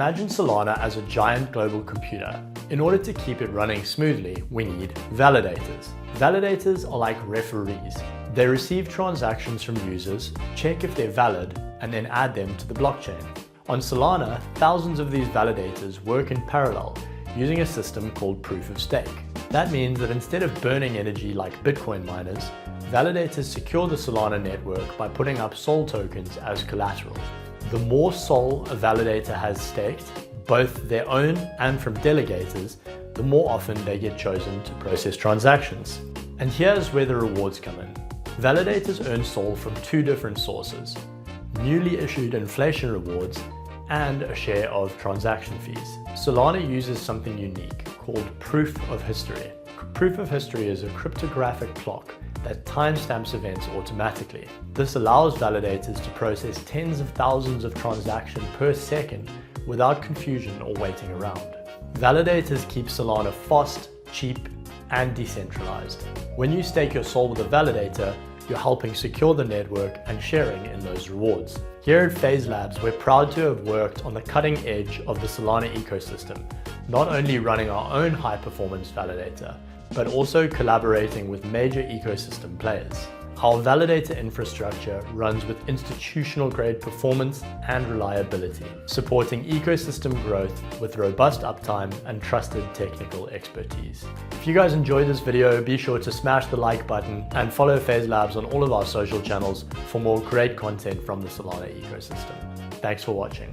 Imagine Solana as a giant global computer. In order to keep it running smoothly, we need validators. Validators are like referees. They receive transactions from users, check if they're valid, and then add them to the blockchain. On Solana, thousands of these validators work in parallel using a system called proof of stake. That means that instead of burning energy like Bitcoin miners, validators secure the Solana network by putting up SOL tokens as collateral. The more SOL a validator has staked, both their own and from delegators, the more often they get chosen to process transactions. And here's where the rewards come in. Validators earn SOL from two different sources: newly issued inflation rewards and a share of transaction fees. Solana uses something unique called proof of history. Proof of history is a cryptographic clock that timestamps events automatically. This allows validators to process tens of thousands of transactions per second without confusion or waiting around. Validators keep Solana fast, cheap, and decentralized. When you stake your SOL with a validator, you're helping secure the network and sharing in those rewards. Here at FaZe Labs, we're proud to have worked on the cutting edge of the Solana ecosystem, not only running our own high-performance validator, but also collaborating with major ecosystem players. Our validator infrastructure runs with institutional-grade performance and reliability, supporting ecosystem growth with robust uptime and trusted technical expertise. If you guys enjoyed this video, be sure to smash the like button and follow FaZe Labs on all of our social channels for more great content from the Solana ecosystem. Thanks for watching.